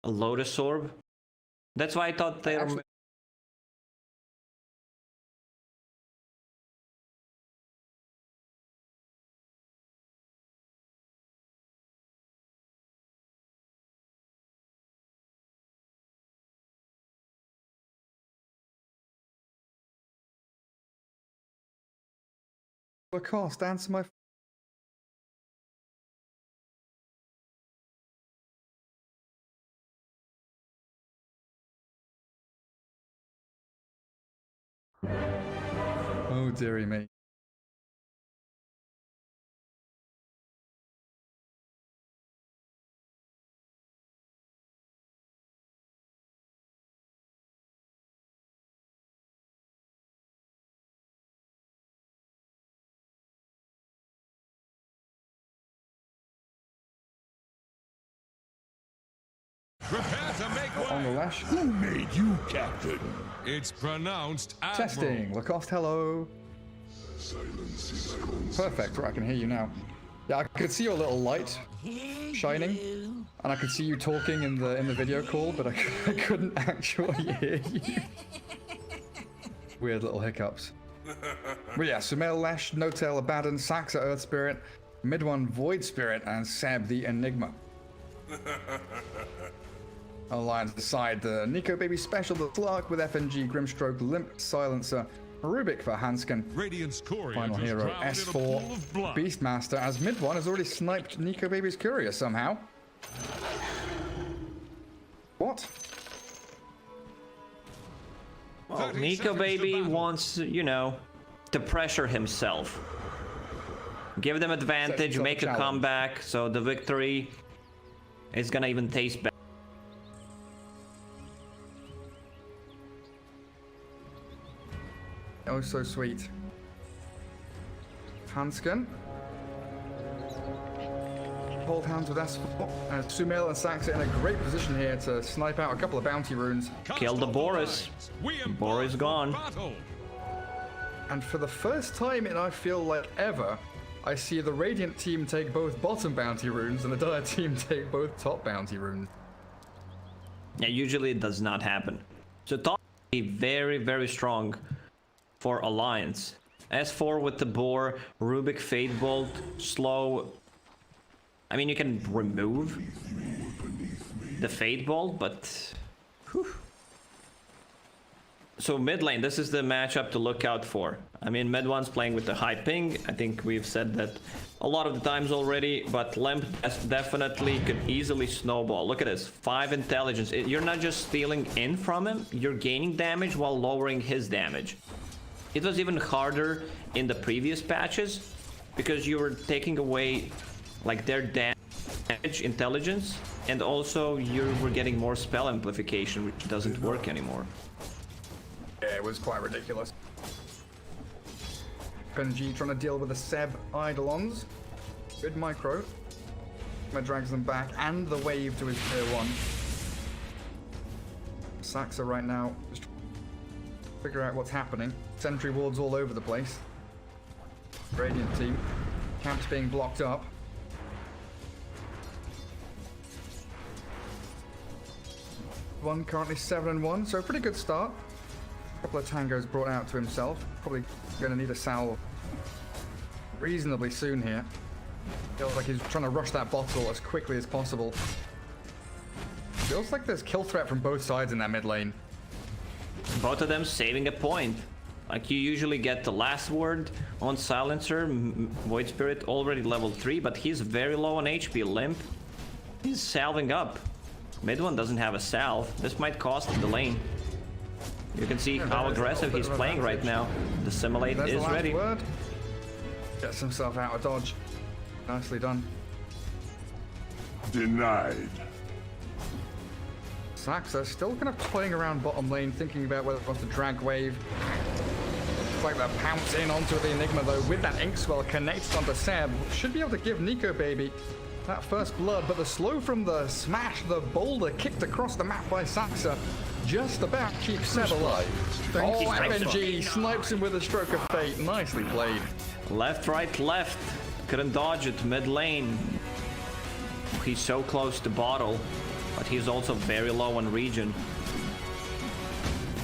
A Lotus Orb? That's why I thought they were... Lacoste, answer my... Oh, dearie me. Prepare to make way. On the lash. Who made you captain? It's pronounced Admiral. Testing. Lacoste, hello. Perfect. Right, I can hear you now. Yeah, I could see your little light shining, and I could see you talking in the video call, but I couldn't actually hear you. Weird little hiccups. But yeah, Sumail, Lash, No-Tail, Abaddon, Saxa, Earth Spirit, Mid One, Void Spirit, and Seb, the Enigma. Alliance aside, the Nico Baby Special, the Slark with FNG, Grimstroke, Limp, Silencer, Rubik for Hanskin. Radiant's courier Final just hero, drowned in a S4, pool of blood. Beastmaster, as Mid One has already sniped Nico Baby's courier somehow. What? Well, Nico Baby wants, you know, to pressure himself. Give them advantage, make a comeback, so the victory is gonna even taste better. Oh, so sweet. Hanskin. Hold hands with S4. Sumail and Saxa in a great position here to snipe out a couple of bounty runes. Kill the Boris. Boris gone. And for the first time in I feel like ever, I see the Radiant team take both bottom bounty runes and the Dire team take both top bounty runes. Yeah, usually it does not happen. So top is very, very strong for Alliance. S4 with the Boar, Rubik Fate Bolt, slow. I mean, you can remove the Fate Bolt, but... Whew. So mid lane, this is the matchup to look out for. I mean, mid one's playing with the high ping. I think we've said that a lot of the times already, but Limp definitely could easily snowball. Look at this, 5 intelligence. You're not just stealing in from him, you're gaining damage while lowering his damage. It was even harder in the previous patches because you were taking away like their damage intelligence, and also you were getting more spell amplification, which doesn't work anymore. Yeah, it was quite ridiculous. PNG trying to deal with the Seb Eidolons. Good micro. That drags them back, and the wave to his tier 1. Saxa right now just trying to figure out what's happening. Sentry wards all over the place. Radiant team. Camps being blocked up. One currently 7-1, so a pretty good start. A couple of tangos brought out to himself. Probably going to need a salve reasonably soon here. Feels like he's trying to rush that bottle as quickly as possible. Feels like there's kill threat from both sides in that mid lane. Both of them saving a point. Like, you usually get the last word on Silencer. Void Spirit already level 3, but he's very low on HP. Limp, he's salving up. Mid one doesn't have a salve. This might cost the lane. You can see how aggressive he's playing right now. The Simulate is ready. Word. Gets himself out of dodge. Nicely done. Denied. Saxa still kind of toying around bottom lane, thinking about whether he wants to drag wave. Looks like they'll pounce in onto the Enigma though, with that Ink Swell connects onto Seb. Should be able to give Nico Baby that first blood, but the slow from the smash, the boulder kicked across the map by Saxa, just about keeps Seb alive. Oh, FNG snipes him with a stroke of fate. Nicely played. Left, right, left. Couldn't dodge it. Mid lane. He's so close to bottle. but he's also very low on regen.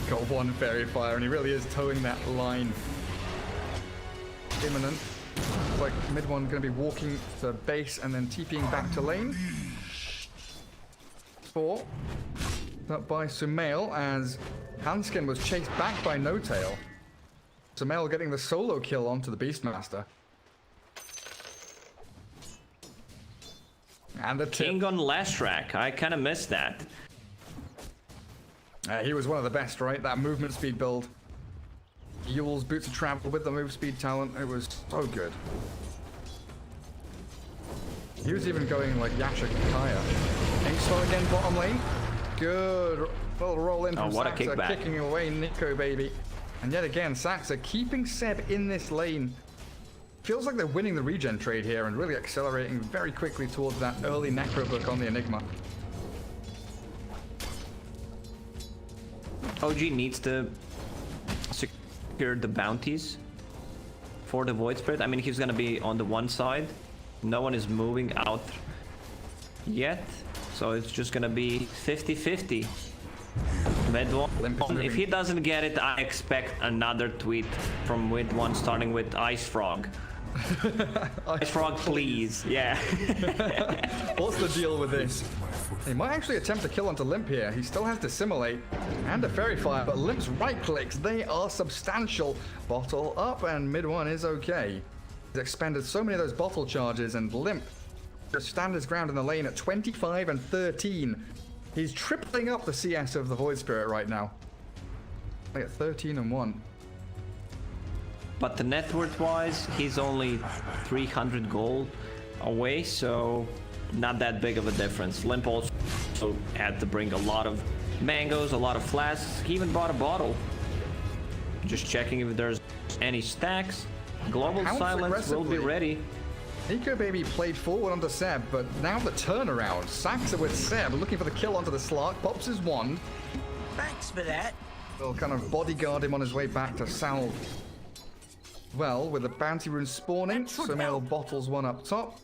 Got one fairy fire, and he really is towing that line. Imminent. Looks like mid one going to be walking to base and then TPing back to lane. 4. Up by Sumail as Hanskin was chased back by No Tail. Sumail getting the solo kill onto the Beastmaster. And the King on Lashrak. I kind of missed that. He was one of the best, right? That movement speed build. Yule's Boots of Travel with the move speed talent. It was so good. He was even going like Yasha Kaya. Inkswell again, bottom lane. Good little roll in from what a Saxa, kickback. kicking away Nico baby. And yet again, Saxa keeping Seb in this lane. Feels like they're winning the regen trade here and really accelerating very quickly towards that early Necro book on the Enigma. OG needs to secure the bounties for the Void Spirit. I mean, he's gonna be on the one side. No one is moving out yet, so it's just gonna be 50-50. Mid1, if he doesn't get it, I expect another tweet from Mid1 starting with Ice Frog. Ice Frog, please. Yeah. What's the deal with this? He might actually attempt to kill onto Limp here. He still has Dissimulate and a Fairy Fire, but Limp's right clicks, they are substantial. Bottle up, and mid one is okay. He's expended so many of those bottle charges, and Limp just stand his ground in the lane at 25 and 13. He's tripling up the CS of the Void Spirit right now. Like at 13 and 1. But the net worth wise, he's only 300 gold away, so not that big of a difference. Limp also had to bring a lot of mangoes, a lot of flasks. He even bought a bottle. Just checking if there's any stacks. Global Silence will be ready. Nico Baby played forward onto Seb, but now the turnaround. Saxa with Seb looking for the kill onto the Slark, pops his wand. Thanks for that. Will kind of bodyguard him on his way back to Salve. Well, with the bounty rune spawning, Sumail bottles one up top.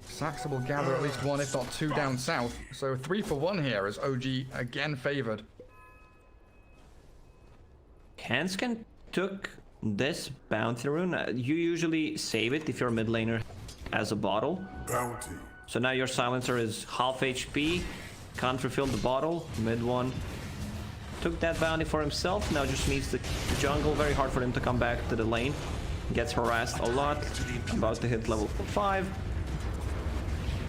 Saxa will gather at least one, if not two, down south. So 3 for 1 here as OG again favored. Hanskin took this bounty rune. You usually save it if you're a mid laner as a bottle. Bounty. So now your silencer is half HP. Can't refill the bottle. Mid one took that bounty for himself. Now just needs the jungle. Very hard for him to come back to the lane. Gets harassed a lot. About to hit level 5.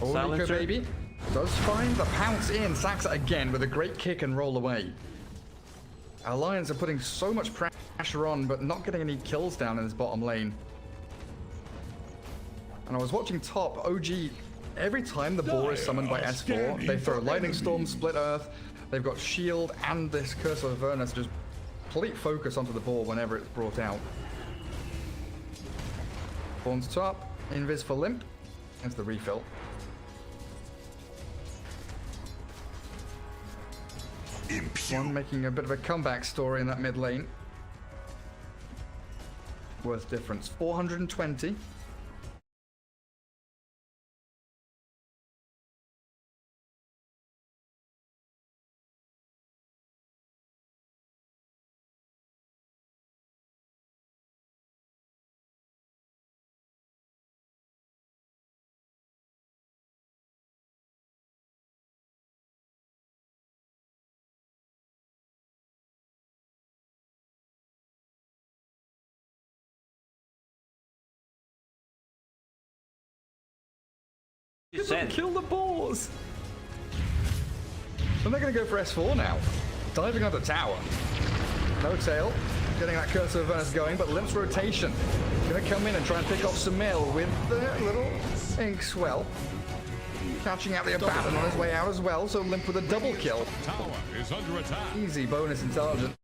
Oh, Nico Baby does find the pounce in. Saxa again with a great kick and roll away. Alliance are putting so much pressure on, but not getting any kills down in this bottom lane. And I was watching top. OG, every time the boar is summoned by S4, they throw Lightning Storm, Split Earth. They've got Shield and this Curse of Avernus, just complete focus onto the boar whenever it's brought out. Spawns top, Invis for Limp. That's the refill. One making a bit of a comeback story in that mid lane. Worth difference. 420. Kill the boars! And they're going to go for S4 now. Diving on the tower. No tail. Getting that Curse of Avernus going, but Limp's rotation. Going to come in and try and pick off Sumail with the little Inkswell. Catching out the Abaddon on his way out as well, so Limp with a double kill. Tower is under attack. Easy bonus intelligence.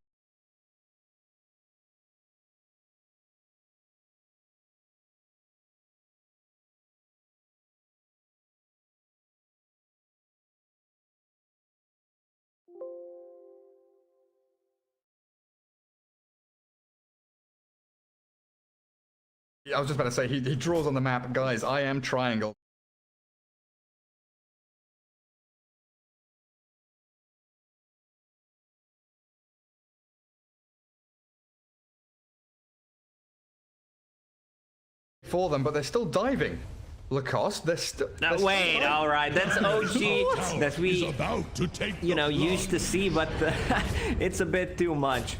I was just about to say, he draws on the map. Guys, I am triangle. for them, but they're still diving. Lacoste, they're still... Wait, all right, that's OG that we, about to take you know, used to see, but it's a bit too much.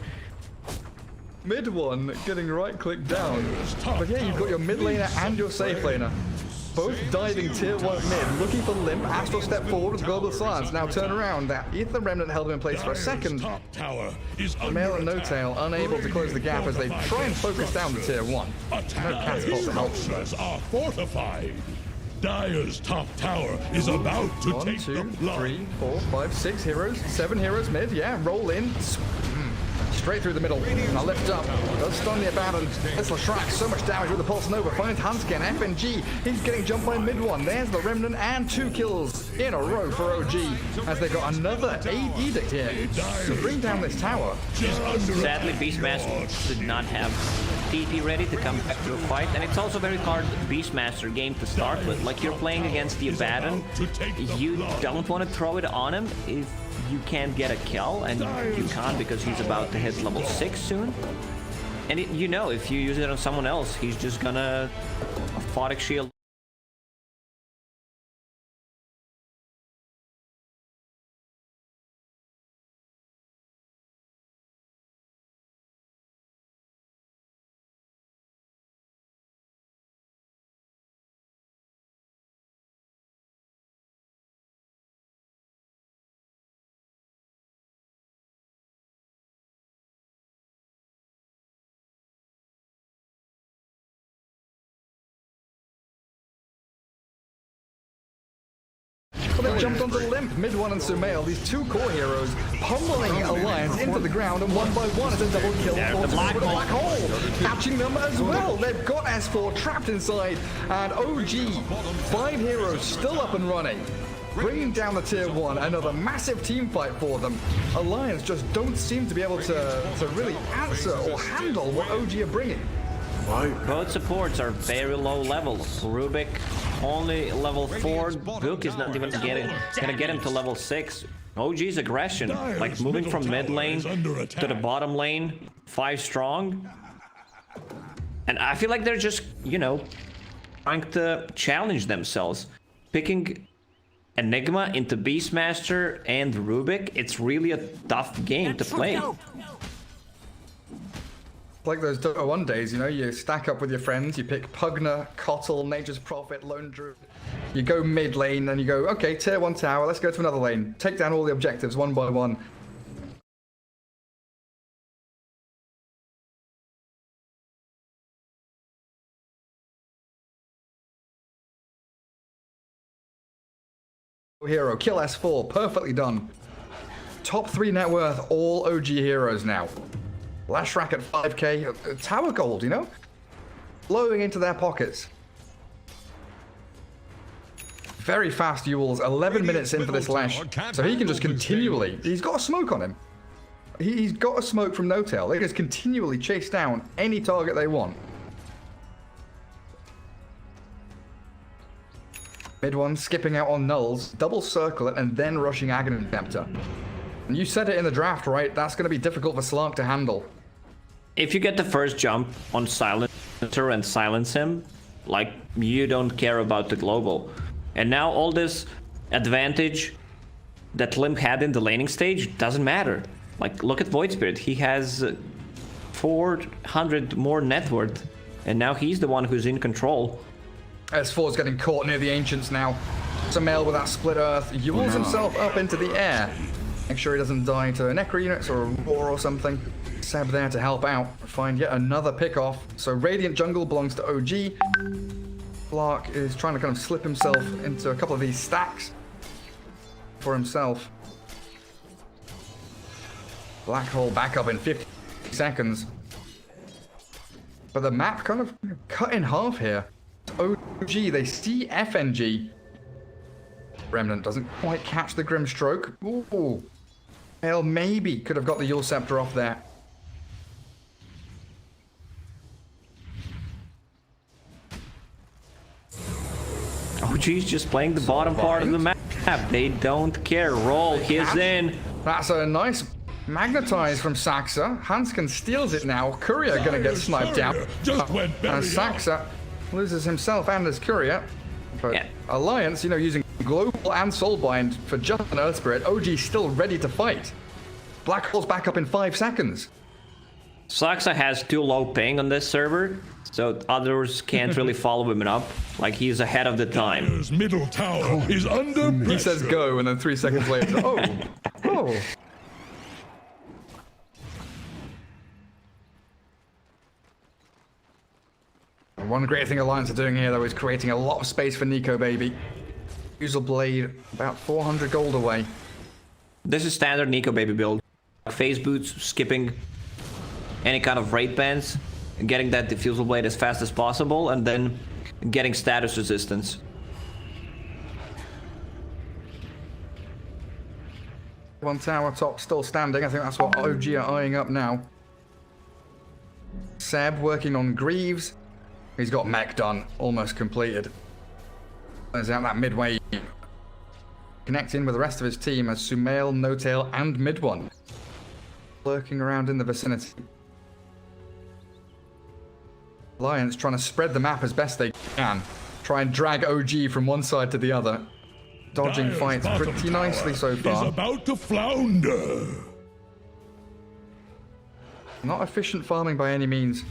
Mid one getting right click down. But yeah, you've got your mid laner and your safe laner. Both diving tier 1 mid, looking for Limp. Astral step forward with Global Silence. Now turn around. That Ether Remnant held him in place for a second. top tower is Male and No Tail unable to close the gap as they try and focus down the tier 1. No catapult to help. structures are fortified. Dire's top tower is about to 1, take 2, the blood. 3, 4, 5, 6 heroes. 7 heroes mid. Yeah, roll in. Straight through the middle. Now lift up. Does stun the Abaddon. This Lashrak, so much damage with the Pulse Nova. Finds Hanskin. FNG. He's getting jumped by mid one. There's the Remnant and 2 kills in a row for OG. As they got another 8 Edict here to bring down this tower. Sadly, Beastmaster did not have TP ready to come back to a fight, and it's also very hard Beastmaster game to start with. Like, you're playing against the Abaddon, you don't want to throw it on him if you can't get a kill, and you can't because he's about to hit level 6 soon. And you know, if you use it on someone else, he's just gonna Aphotic Shield. Well, they jumped onto Limp, mid one and Sumail, these 2 core heroes, pummeling Alliance into the ground, and 1 by 1 is a double kill for the Black Hole, catching them as well. They've got S4 trapped inside, and OG, 5 heroes still up and running, bringing down the tier 1, another massive team fight for them. Alliance just don't seem to be able to really answer or handle what OG are bringing. Both supports are very low levels. Rubik only level 4. Book is not even gonna get him to level 6. OG's aggression, like moving from mid lane to the bottom lane, 5 strong. And I feel like they're just, you know, trying to challenge themselves. Picking Enigma into Beastmaster and Rubik, it's really a tough game to play. Like those Dota 1 days, you know, you stack up with your friends, you pick Pugna, Kotl, Nature's Prophet, Lone Druid. You go mid lane, and you go, okay, tier 1 tower, let's go to another lane. Take down all the objectives one by one. Hero, kill S4, perfectly done. Top 3 net worth, all OG heroes now. Lashrak at 5k, tower gold, you know? Flowing into their pockets. Very fast Yules, 11 minutes into this Lash. So he can just continually, he's got a smoke on him. He's got a smoke from No Tail. They just continually chase down any target they want. Mid one, skipping out on nulls, double circle it, and then rushing Aghanim Scepter. And you said it in the draft, right? That's going to be difficult for Slark to handle. If you get the first jump on Silencer and silence him, like, you don't care about the global. And now all this advantage that Limp had in the laning stage doesn't matter. Like, look at Void Spirit. He has 400 more net worth, and now he's the one who's in control. S4's getting caught near the Ancients now. Sumail with that split earth, Yules himself up into the air. Make sure he doesn't die to Necro units or a Roar or something. Seb there to help out. Find yet another pick-off. So Radiant Jungle belongs to OG. Clark is trying to kind of slip himself into a couple of these stacks for himself. Black Hole back up in 50 seconds. But the map kind of cut in half here. OG, they see FNG. Remnant doesn't quite catch the Grim Stroke. Ooh. Hell, maybe could have got the Yule Scepter off there. OG's just playing the bottom part of the map. They don't care. Roll, he's in. That's a nice magnetize from Saxa. Hanskin steals it now. Courier gonna get sniped out. Just went And belly up. Saxa Loses himself and his courier. But Yeah. Alliance, you know, using Global and Soulbind for just an Earth Spirit. OG still ready to fight. Black Hole's back up in 5 seconds. Saxa has too low ping on this server, so others can't really follow him up. Like, he's ahead of the time. Dire's middle tower is under pressure. He says go, and then 3 seconds later, oh. One great thing Alliance are doing here, though, is creating a lot of space for Nico Baby. Fusel Blade, about 400 gold away. This is standard Nico Baby build. Phase boots, skipping any kind of raid bans, getting that diffusal blade as fast as possible, and then getting status resistance. One tower top still standing. I think that's what OG are eyeing up now. Seb working on Greaves. He's got mech done, almost completed. Turns out that midway connecting with the rest of his team as Sumail, No-Tail, and Mid-One lurking around in the vicinity. Alliance trying to spread the map as best they can. Try and drag OG from one side to the other. Dodging Dire's fights bottom pretty nicely so is far. about to flounder. Not efficient farming by any means.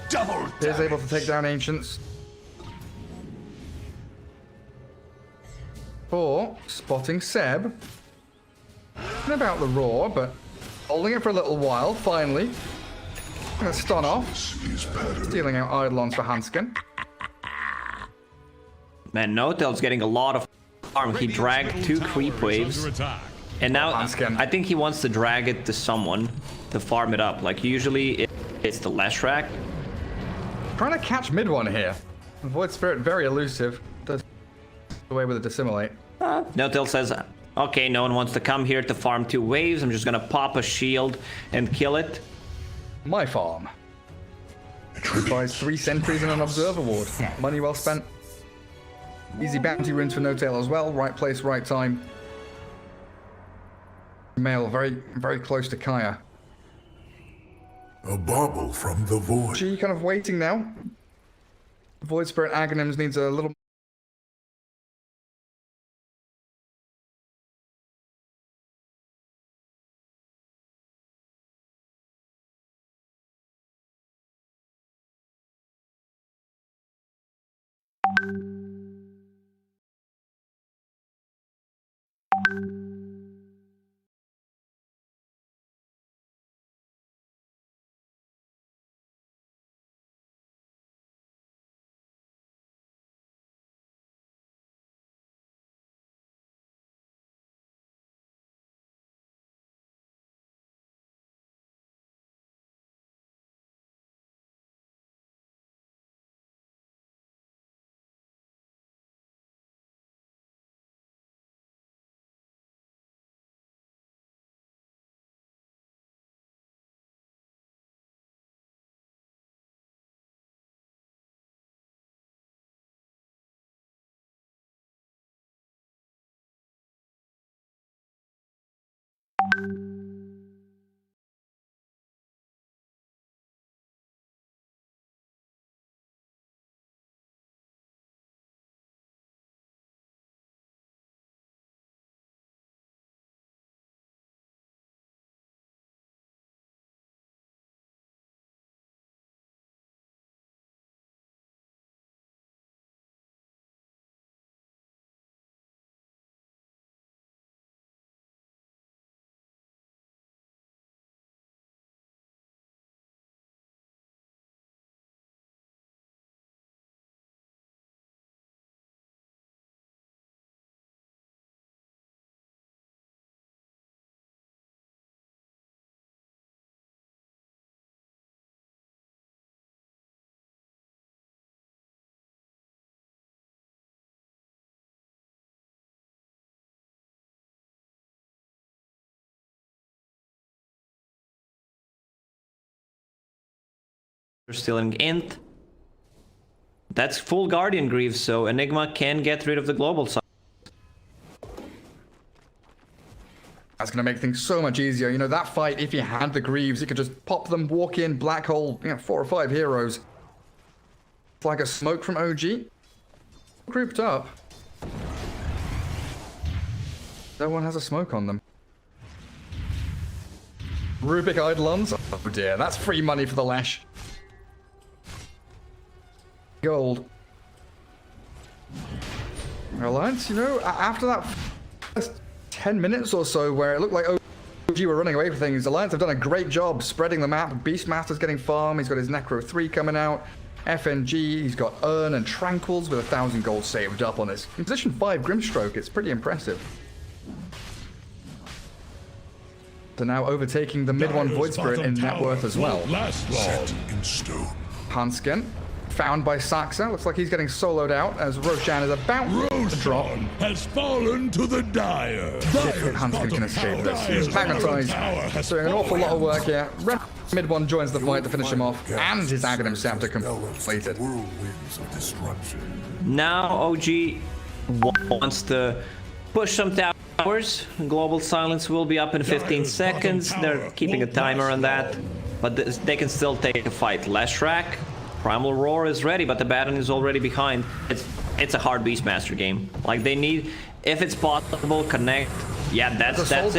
Double Here's able to take down Ancients. 4, spotting Seb. And about the roar, but holding it for a little while, finally. Gonna stun off. Stealing out Eidolons for Hanskin. Man, No-Tail's getting a lot of farm. He dragged 2 creep waves, Under attack. and now Hanskin. I think he wants to drag it to someone to farm it up. Like, usually it's the Leshrac. Trying to catch Mid-One here. Void Spirit very elusive. Does away with a Dissimilate. No-Tail says, okay, no one wants to come here to farm 2 waves. I'm just gonna pop a shield and kill it. My farm. He buys 3 sentries and an Observer Ward. Money well spent. Easy bounty runes for No-Tail as well. Right place, right time. Mail very, very close to Kaya. A bauble from the void. She kind of waiting now. Void Spirit Aghanims needs a little. They're stealing Int. That's full Guardian Greaves, so Enigma can get rid of the global side. That's going to make things so much easier. You know, that fight, if you had the Greaves, you could just pop them, walk in, black hole, 4 or 5 heroes. like a smoke from OG. Grouped up. No one has a smoke on them. Rubik Eidolons. Oh dear, that's free money for the Lash. Gold. Alliance, you know, after that first 10 minutes or so where it looked like OG were running away from things, Alliance have done a great job spreading the map. Beastmaster's getting farm, he's got his Necro 3 coming out. FNG, he's got Urn and Tranquils with 1,000 gold saved up on this. In position 5 Grimstroke, it's pretty impressive. They're now overtaking the mid 1 Void Spirit in net worth as well. Set in stone. Hansken, found by Saxa. Looks like he's getting soloed out as Roshan is about to drop. Roshan has fallen to the Dire. If Hansken can escape this. Magnetized, doing an awful lot of work here. Mid 1 joins the fight to finish him off, and his Aghanim Scepter completed. Whirlwinds of destruction. Now OG wants to push some towers. Global Silence will be up in 15 seconds. They're keeping a timer on that, but they can still take a fight. Leshrac, Primal Roar is ready, but the Baton is already behind. It's a hard Beastmaster game. Like they need, if it's possible, connect. Yeah, that's it.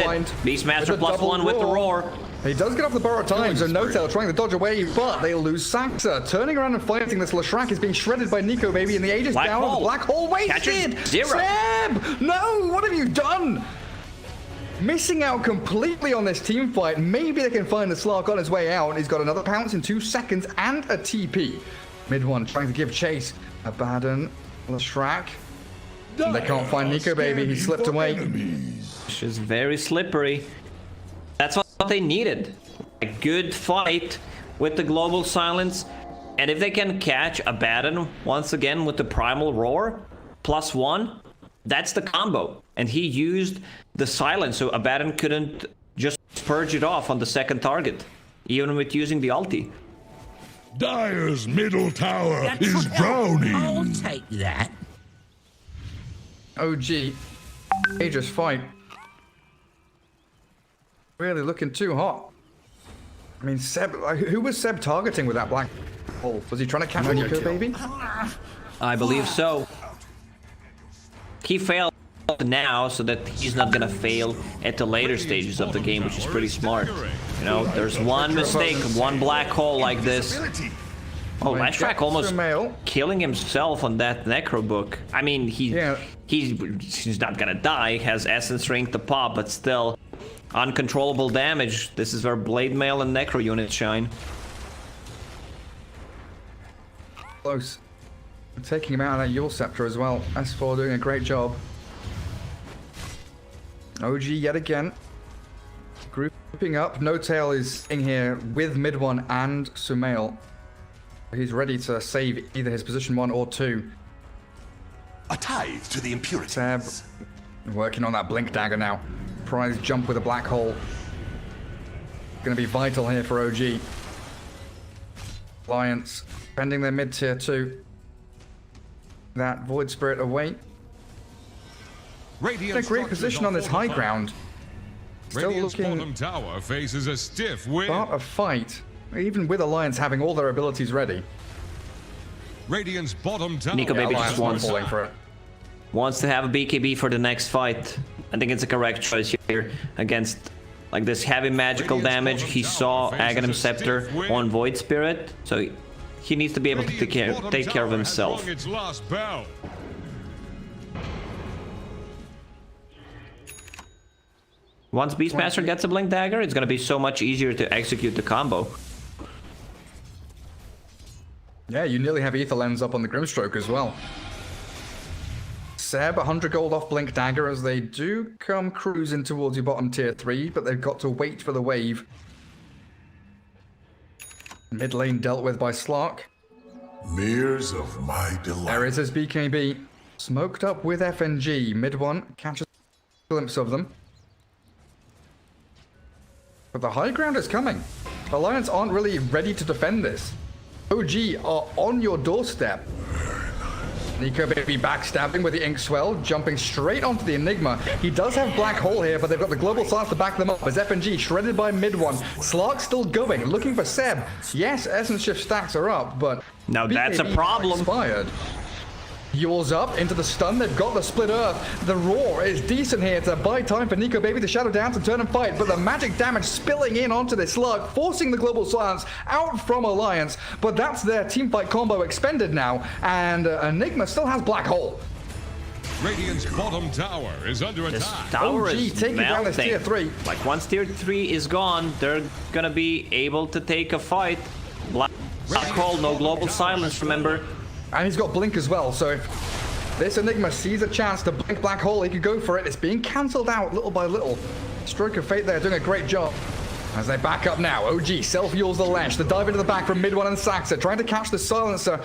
Beastmaster +1 with the Roar. He does get off the borrowed time, so No-Tail trying to dodge away, but they lose Saxa. Turning around and fighting this Leshrac is being shredded by Nico Baby, and the Aegis down. The Black Hole wasted! Zero. Seb! No! What have you done? Missing out completely on this team fight. Maybe they can find the Slark on his way out. He's got another pounce in 2 seconds and a TP. Mid 1 trying to give chase. Abaddon, Leshrac. And they can't find Nico Baby. He slipped away. Which is very slippery. That's what they needed. A good fight with the Global Silence. And if they can catch Abaddon once again with the Primal Roar, +1, that's the combo. And he used the Silence, so Abaddon couldn't just purge it off on the second target, even with using the ulti. Dire's middle tower is drowning. I'll take that. OG, Aegis fight. Really looking too hot. I mean, Seb, who was Seb targeting with that black hole? Was he trying to catch Nico Baby? I believe so. He failed now so that he's not gonna fail at the later stages of the game, which is pretty smart. You know, there's one mistake, one black hole like this. Oh, Leshrac almost killing himself on that Necro book. I mean, he's not gonna die, has Essence Ring to pop, but still, uncontrollable damage. This is where Blade Mail and Necro units shine. Close. Taking him out of that Yule Scepter as well. S4 doing a great job. OG yet again. Grouping up. No-Tail is in here with mid 1 and Sumail. He's ready to save either his position 1 or 2. A tithe to the impurities. Seb working on that Blink Dagger now. Prize jump with a black hole. Going to be vital here for OG. Alliance defending their mid tier 2. That Void Spirit away. In a great position on this high ground. Still looking bottom tower faces a stiff wind. Start a fight, even with Alliance having all their abilities ready. Radiant's bottom tower. Nico Baby Alliance just wants to have a BKB for the next fight. I think it's a correct choice here against like this heavy magical damage. He saw Aghanim Scepter on Void Spirit, so he needs to be able to take care of himself. Once Beastmaster gets a Blink Dagger, it's going to be so much easier to execute the combo. Yeah, you nearly have Ether Lens up on the Grimstroke as well. Seb, 100 gold off Blink Dagger as they do come cruising towards your bottom tier 3, but they've got to wait for the wave. Mid lane dealt with by Slark. Mirrors of my delight. There is his BKB. Smoked up with FNG. Mid 1 catches a glimpse of them. But the high ground is coming. Alliance aren't really ready to defend this. OG are on your doorstep. Nico Baby backstabbing with the Ink Swell, jumping straight onto the Enigma. He does have Black Hole here, but they've got the Global Silence to back them up. As FNG shredded by mid one. Slark still going, looking for Seb. Yes, Essence Shift stacks are up, but... Now that's a BKB problem. Expired. Yule's up into the stun. They've got the split earth. The roar is decent here to buy time for Nico Baby to shadow down to turn and fight. But the magic damage spilling in onto this slug, forcing the Global Silence out from Alliance. But that's their teamfight combo expended now. And Enigma still has Black Hole. Radiant's bottom tower is under This attack. tower OG is taking down this melting. tier 3. Like once tier 3 is gone, they're gonna be able to take a fight. Black Hole, no global silence, remember? And he's got Blink as well, so if this Enigma sees a chance to blink Black Hole, he could go for it. It's being cancelled out little by little. Stroke of Fate there doing a great job. As they back up now, OG self-yules the Lash. The dive into the back from mid one and Saxa, trying to catch the Silencer.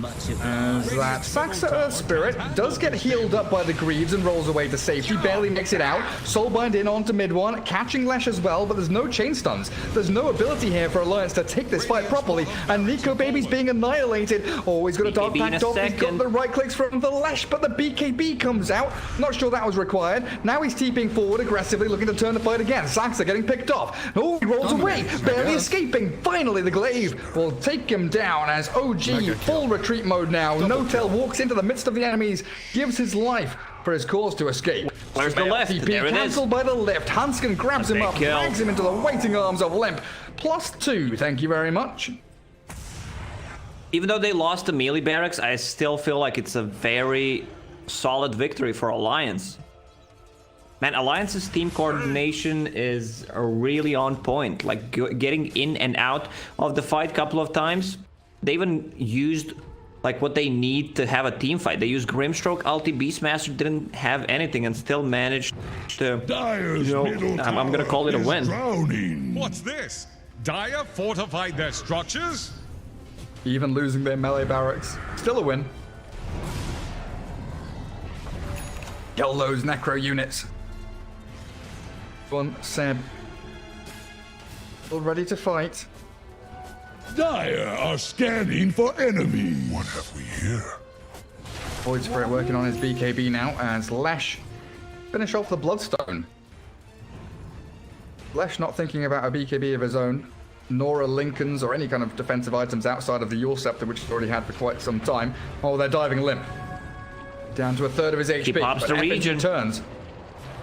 As that Saxa Earth Spirit does get healed up by the Greaves and rolls away to safety, barely makes it out. Soulbind in onto mid one, catching Lesh as well, but there's no chain stuns. There's no ability here for Alliance to take this fight properly, and Nico Baby's being annihilated. Oh, he's got a Dark BKB in a Pact off, he's got second. the right clicks from the Lesh, but the BKB comes out. Not sure that was required. Now he's TPing forward aggressively, looking to turn the fight again. Saxa getting picked off. Oh, he rolls away, barely escaping. Finally, the Glaive will take him down as OG full retreat mode now. No-Tail walks into the midst of the enemies, gives his life for his cause to escape. Where's the left? TP There it is. cancelled by the left. Hanskin grabs him Big up, kill. drags him into the waiting arms of Limp. +2, thank you very much. Even though they lost the melee barracks, I still feel like it's a very solid victory for Alliance. Man, Alliance's team coordination is really on point. Like getting in and out of the fight a couple of times. They even used like what they need to have a team fight. They used Grimstroke, ulti, Beastmaster didn't have anything and still managed to, Dire's you know, middle I'm gonna call it a tower win. is drowning. What's this? Dire fortified their structures? Even losing their melee barracks. Still a win. Kill those necro units. One, Seb. All ready to fight. Dire are scanning for enemies. What have we here? Void Spirit working on his BKB now as Lesh finish off the Bloodstone. Lesh not thinking about a BKB of his own, nor a Lincoln's or any kind of defensive items outside of the Yule Scepter, which he's already had for quite some time. Oh, they're diving Limp. Down to a third of his HP. pops but the FNG region. turns.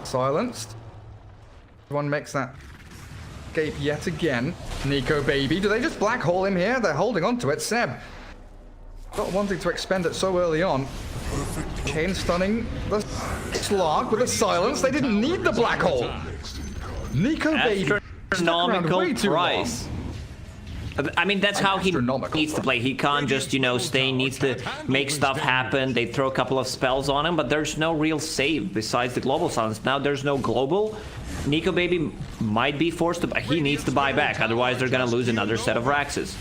Silenced. One makes that escape yet again. Nico Baby. Do they just black hole him here? They're holding on to it. Seb not wanting to expend it so early on. Chain stunning the Slark with a silence. They didn't need the black hole. Nico Baby stuck around Astronomical way too long. price. I mean, that's how he Astronomical needs to play. He can't just, you know, stay, needs to make stuff happen. They throw a couple of spells on him, but there's no real save besides the global silence. Now there's no global. Nico Baby might be forced to, he needs to buy back, otherwise they're gonna lose another set of Raxes.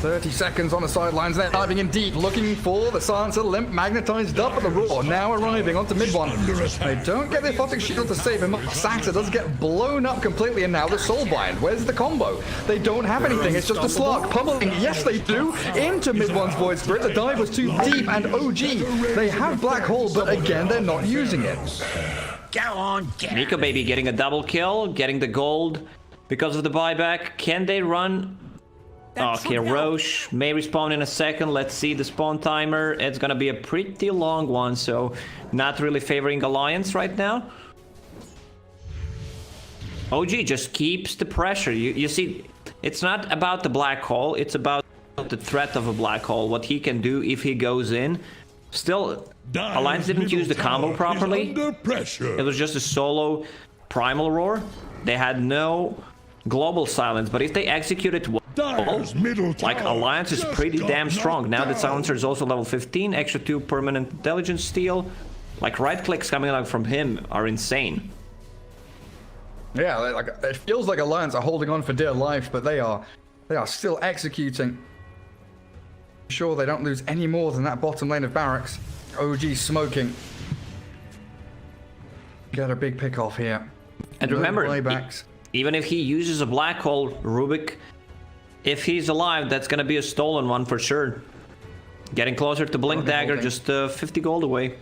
30 seconds on the sidelines. They're diving in deep, looking for the silencer. Limp magnetized up at the roar. Now arriving onto mid one. They don't get the Aphotic Shield to save him. Saxa does get blown up completely, and now the Soulbind. Where's the combo? They don't have anything. It's just a Slark pummeling. Yes, they do. Into mid one's Void Spirit. The dive was too deep, and OG. They have Black Hole, but again, they're not using it. Go on, get Nico Baby getting a double kill, getting the gold because of the buyback. Can they run? Okay, Roche may respawn in a second. Let's see the spawn timer. It's gonna be a pretty long one, so not really favoring Alliance right now. OG just keeps the pressure. You see, it's not about the black hole, it's about the threat of a black hole, what he can do if he goes in. Still, Alliance didn't use the combo properly. Under pressure. It was just a solo primal roar. They had no global silence, but if they execute it well, Dire's middle like tower Alliance is just pretty got damn strong. knocked Now the down. silencer is also level 15, extra 2 permanent intelligence steal. Like right clicks coming out from him are insane. Yeah, like it feels like Alliance are holding on for dear life, but they are still executing. Sure, they don't lose any more than that bottom lane of barracks. OG smoking. Get a big pick off here. And No remember, buybacks. even if he uses a black hole, Rubik, if he's alive, that's gonna be a stolen one for sure. Getting closer to Blink Dagger, just 50 gold away.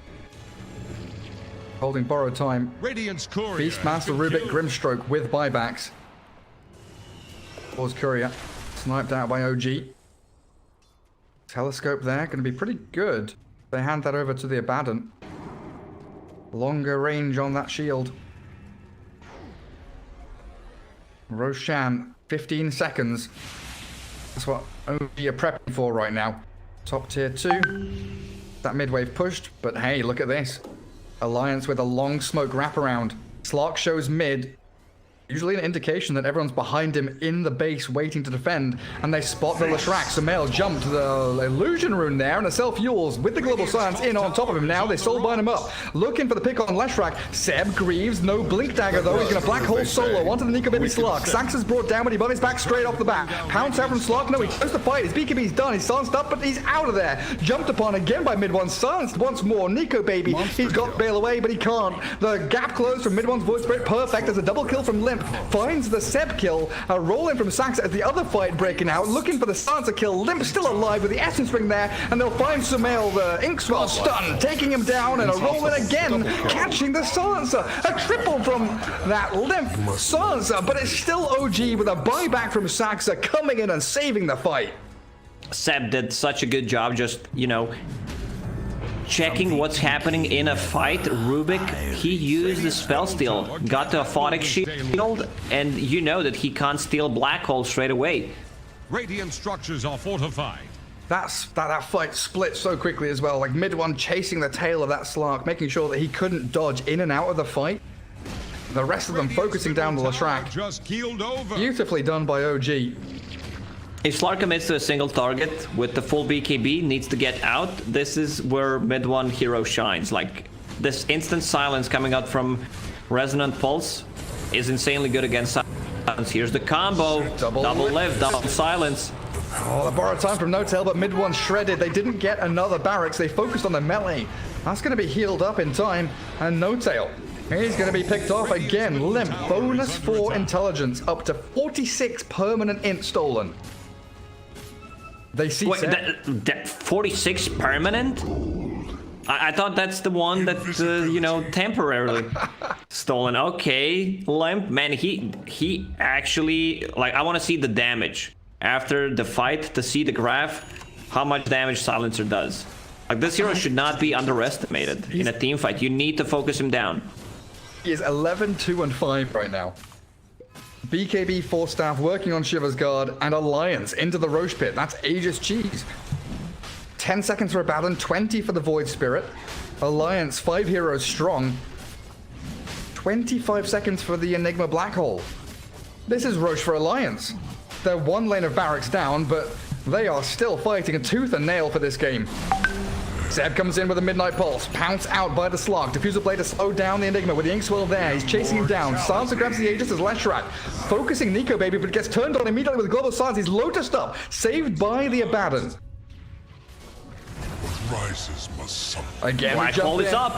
Holding borrowed time. Radiant's courier. Beastmaster Rubik Grimstroke with buybacks. Pause Courier. Sniped out by OG. Telescope there, going to be pretty good. They hand that over to the Abaddon. Longer range on that shield. Roshan, 15 seconds. That's what OG are prepping for right now. Top tier 2. That mid-wave pushed, but hey, look at this. Alliance with a long smoke wraparound. Slark shows mid. Usually an indication that everyone's behind him in the base waiting to defend, and they spot the Leshrac. Sumail jump to the illusion rune there, and a self-Yules with the global silence in on top of him now. They soulbind him up, looking for the pick on Leshrac. Seb Greaves, no blink dagger though. He's gonna black hole solo onto the Nico Baby Slark. Sax is brought down, but he bunnies back straight off the bat. Pounce out from Slark. No, he goes to fight. His BKB's done. He's silenced up, but he's out of there. Jumped upon again by mid one, silenced once more. Nico Baby, he's got bail away, but he can't. The gap closed from mid one's Void Spirit. Perfect. There's a double kill from Limp. Finds the Seb kill, a roll in from Sax as the other fight breaking out, looking for the silencer kill. Limp still alive with the Essence Ring there, and they'll find Sumail, the Inkswell stun, taking him down, and a roll in again, catching the silencer. A triple from that Limp silencer, but it's still OG with a buyback from Saxa coming in and saving the fight. Seb did such a good job just, you know, checking what's happening in a fight. Rubik, he used the spell steal, got the aphotic shield, and you know that he can't steal black hole straight away. Radiant structures are fortified. That fight split so quickly as well, like mid one chasing the tail of that Slark, making sure that he couldn't dodge in and out of the fight. The rest of them focusing down the Leshrac. Just keeled over. Beautifully done by OG. If Slark commits to a single target with the full BKB, needs to get out, this is where mid one hero shines. Like, this instant silence coming out from Resonant Pulse is insanely good against silence. Here's the combo. Double live, double silence. Oh, the borrowed time from No-Tail, but mid one shredded. They didn't get another barracks. They focused on the melee. That's going to be healed up in time. And No-Tail, he's going to be picked off again. Limp, bonus for intelligence, up to 46 permanent int stolen. They see. Wait, that 46 permanent? I thought that's the one that, you know, temporarily stolen. Okay, Limp, man, he actually, like, I want to see the damage after the fight to see the graph, how much damage Silencer does. Like, this hero should not be underestimated in a team fight. You need to focus him down. He is 11, 2, and 5 right now. BKB 4 staff working on Shiva's Guard, and Alliance into the Roche Pit. That's Aegis Cheese. 10 seconds for Abaddon, 20 for the Void Spirit. Alliance, 5 heroes strong. 25 seconds for the Enigma Black Hole. This is Roche for Alliance. They're one lane of barracks down, but they are still fighting a tooth and nail for this game. Zeb comes in with a Midnight Pulse, pounced out by the Slark. Diffuser Blade to slow down the Enigma with the Inkswell there. He's chasing him down. Silencer grabs the Aegis as Leshrac. Focusing Nico Baby, but gets turned on immediately with Global Silence. He's Lotused up, saved by the Abaddon. Rises must suffer. Again, Black hole is up.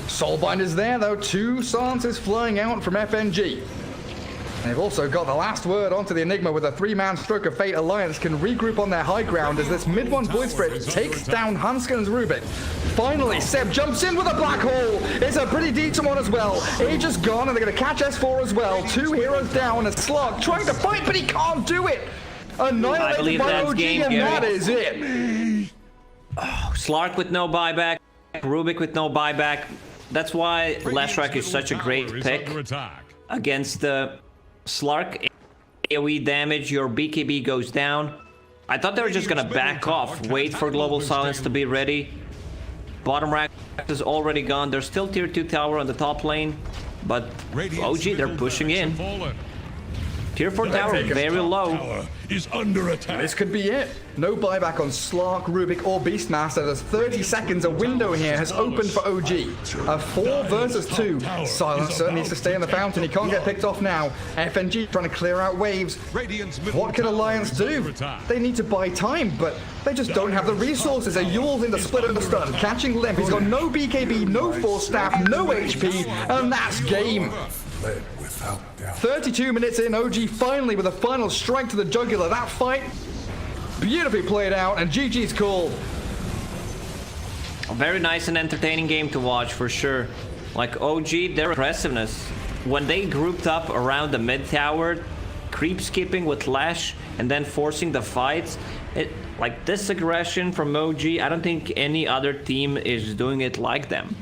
Soulbind is there though. 2 silences flying out from FNG. They've also got the last word onto the Enigma with a 3-man Stroke of Fate. Alliance can regroup on their high ground as this mid one Void Spirit takes down Hanskin's Rubik. Finally, Seb jumps in with a black hole. It's a pretty decent one as well. Aegis gone, and they're going to catch S4 as well. 2 heroes down, and Slark trying to fight, but he can't do it. Annihilated by OG, game, and Gary. that is it. Oh, Slark with no buyback, Rubik with no buyback. That's why Leshrac is such a great pick against the Slark. AoE damage, your BKB goes down. I thought they were just gonna back off, wait for Global Silence to be ready. Bottom rack is already gone. There's still tier 2 tower on the top lane, but OG, they're pushing in. Tier 4 tower very low. Tower is under attack. This could be it. No buyback on Slark, Rubik, or Beastmaster. There's 30 seconds. A window here has opened for OG. A 4 versus 2. Silencer needs to stay in the fountain. He can't get picked off now. FNG trying to clear out waves. What can Alliance do? They need to buy time, but they just don't have the resources. A Yule's in the split of the stun, catching Limp. He's got no BKB, no force staff, no HP, and that's game. 32 minutes in, OG finally with a final strike to the jugular. That fight beautifully played out, and GG's called. A very nice and entertaining game to watch for sure. Like OG, their aggressiveness. When they grouped up around the mid tower, creep skipping with Lash and then forcing the fights, like this aggression from OG, I don't think any other team is doing it like them.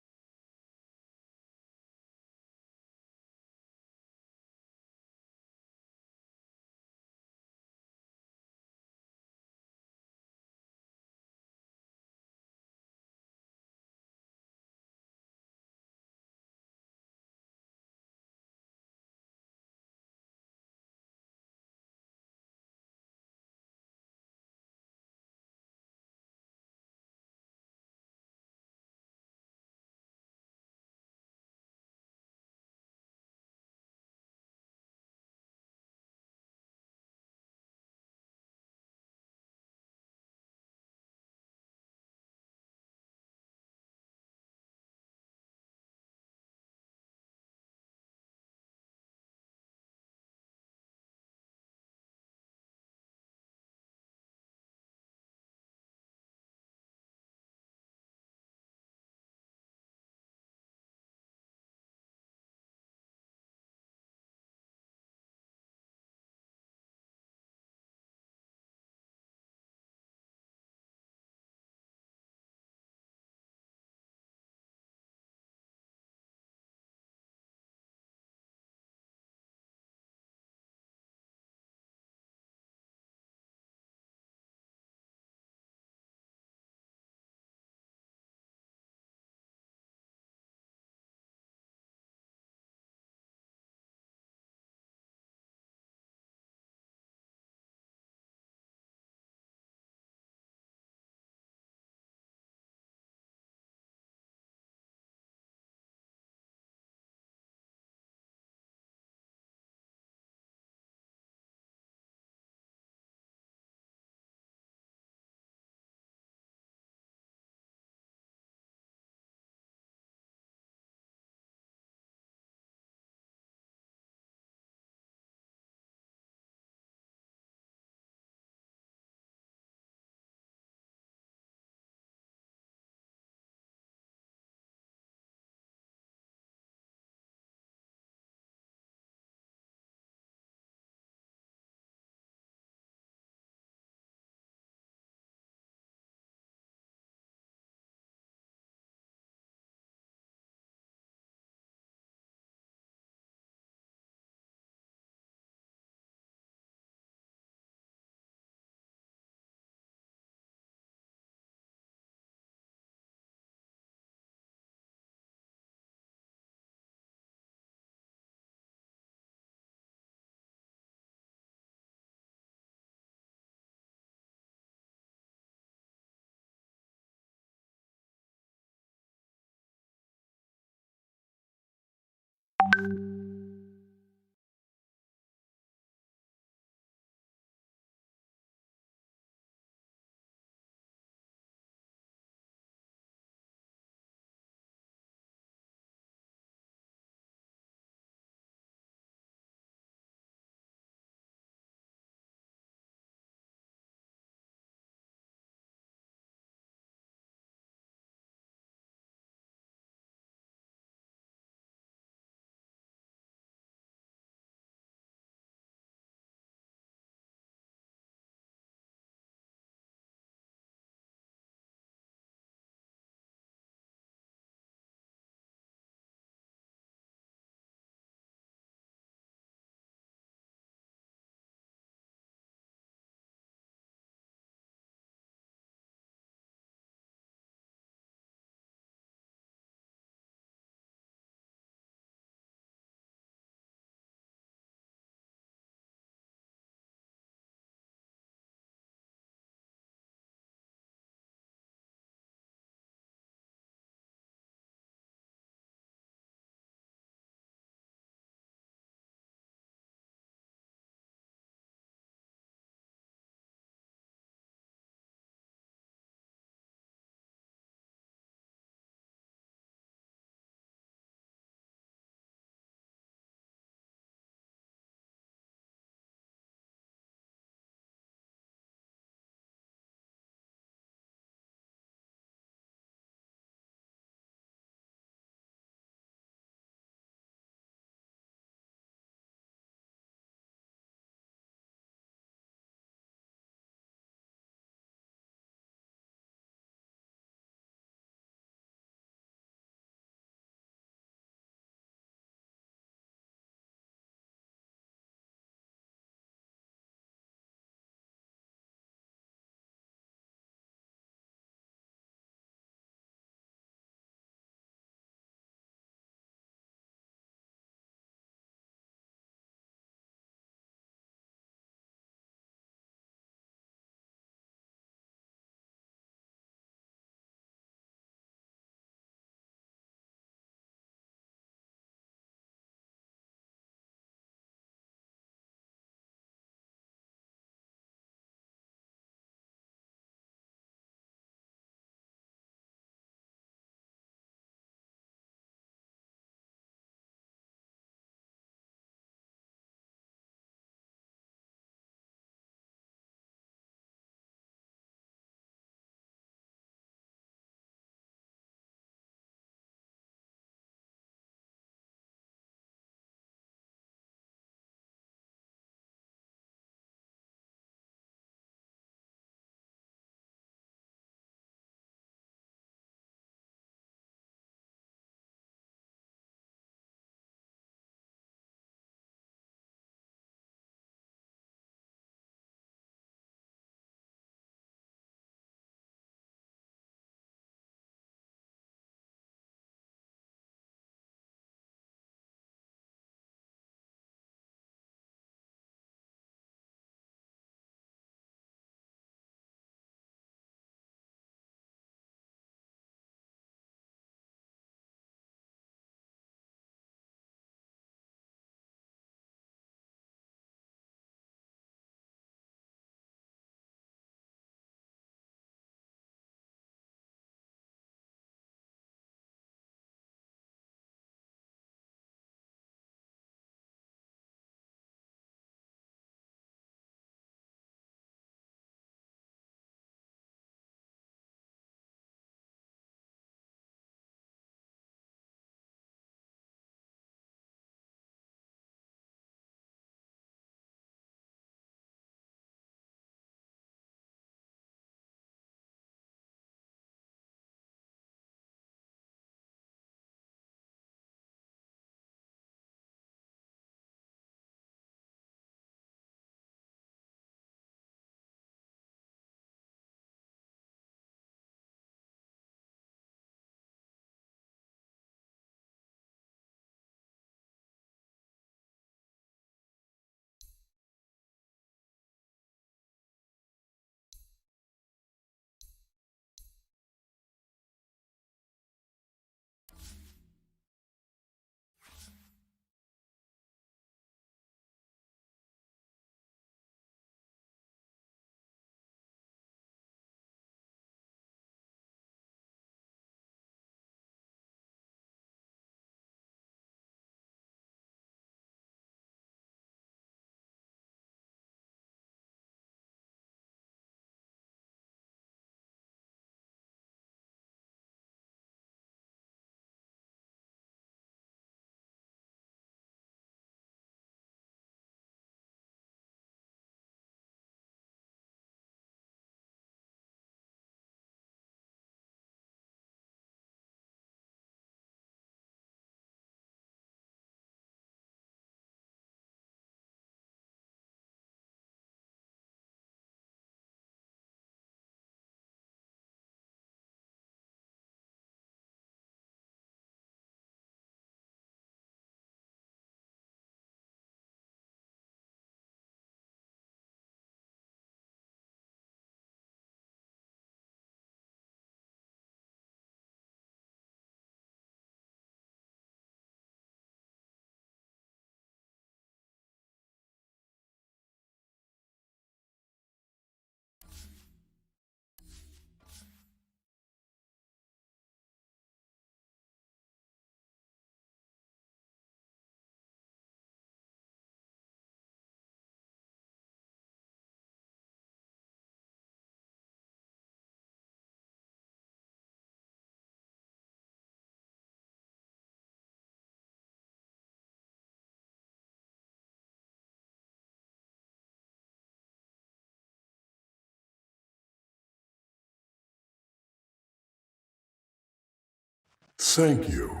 Thank you.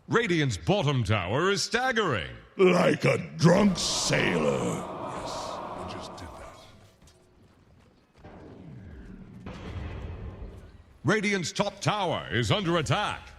Radiant's bottom tower is staggering. Like a drunk sailor. I just did that. Radiant's top tower is under attack.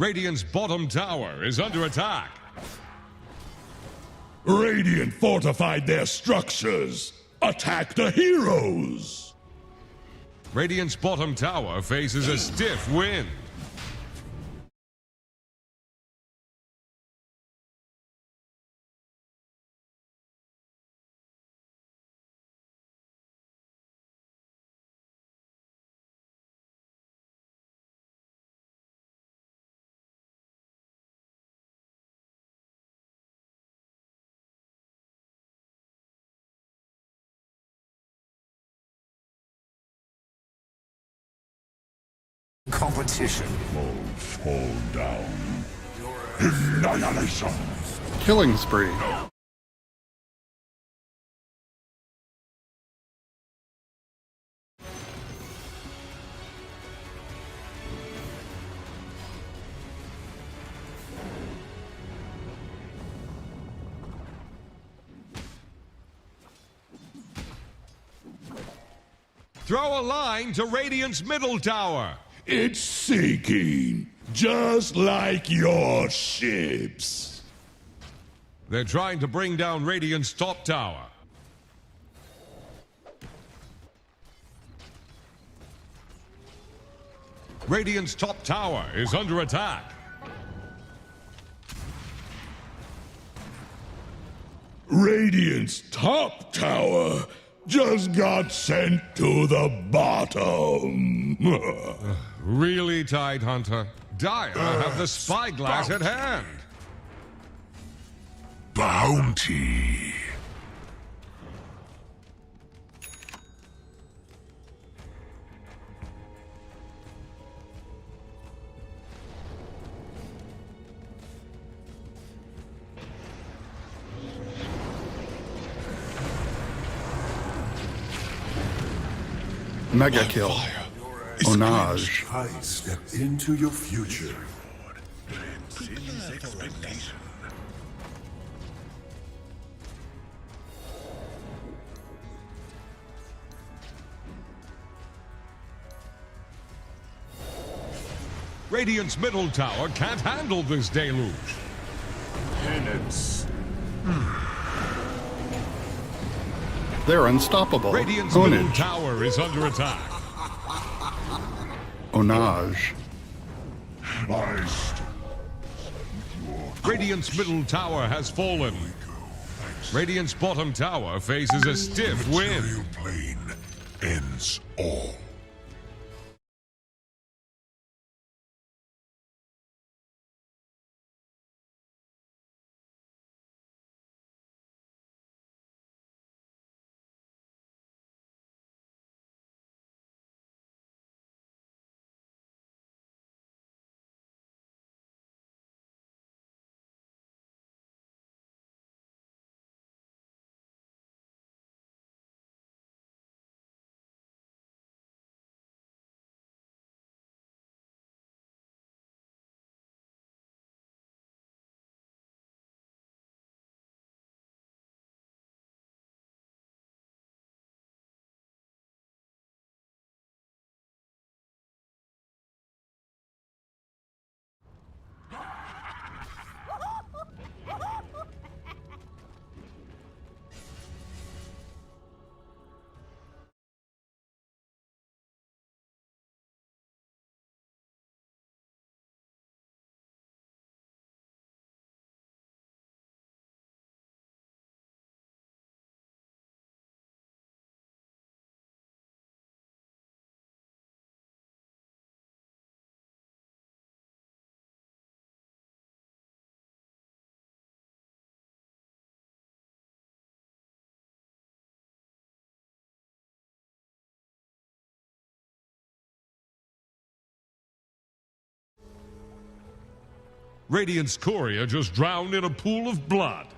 Radiant's bottom tower is under attack. Radiant fortified their structures. Attack the heroes. Radiant's bottom tower faces a stiff wind. Competition. Fall down. Annihilation. Killing spree. Throw a line to Radiant's middle tower. It's sinking, just like your ships. They're trying to bring down Radiant's top tower. Radiant's top tower is under attack. Radiant's top tower just got sent to the bottom. Really tight, Hunter. Dire have the spyglass at hand. Bounty. Mega kill. Onage. I step into your future. Radiant's middle tower can't handle this deluge. Penance. They're unstoppable. Radiant's middle Onage. tower is under attack. Onage. Radiant's middle tower has fallen. Radiant's bottom tower faces a stiff wind. Material plane ends all. Radiant's courier just drowned in a pool of blood.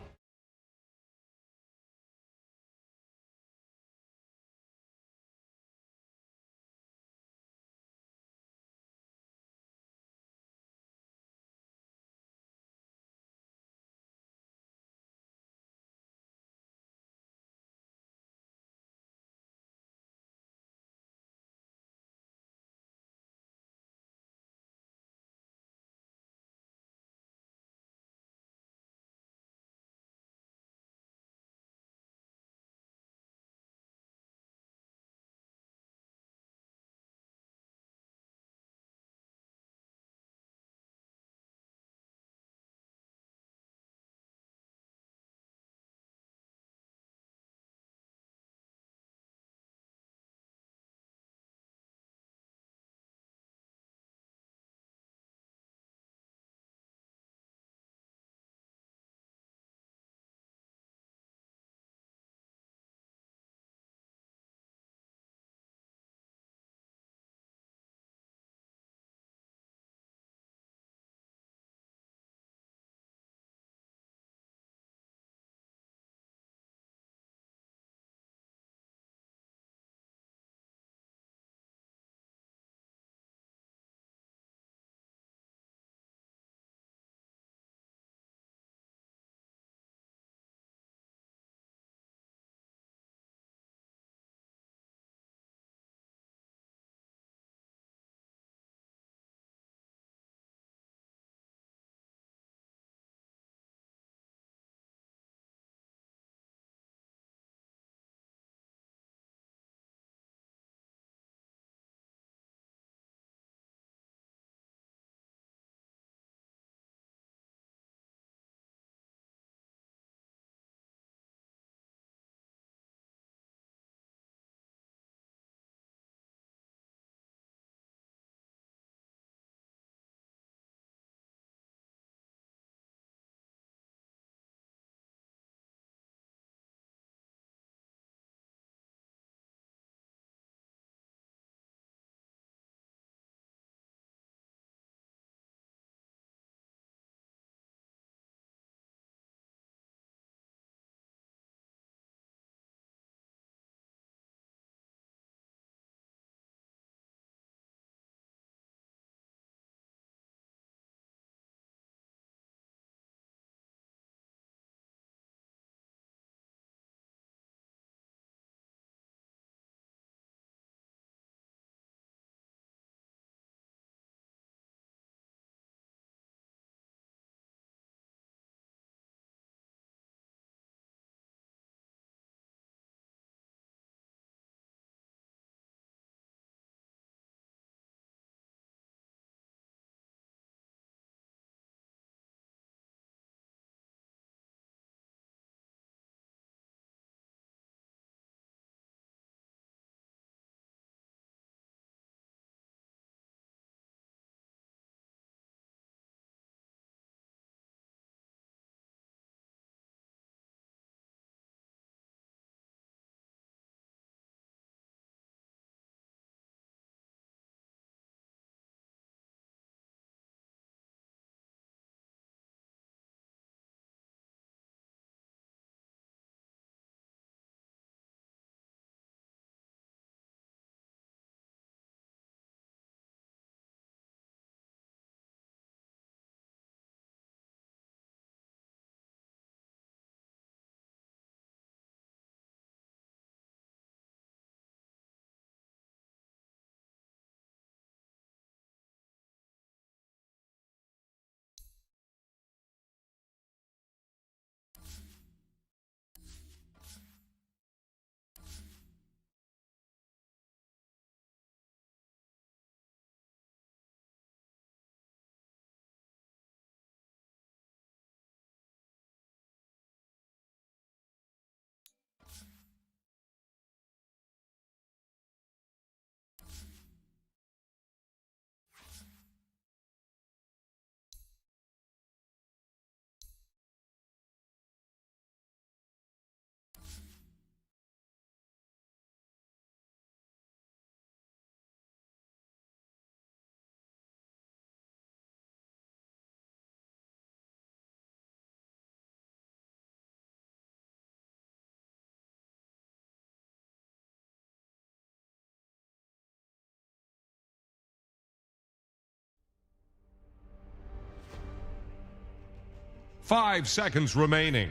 5 seconds remaining.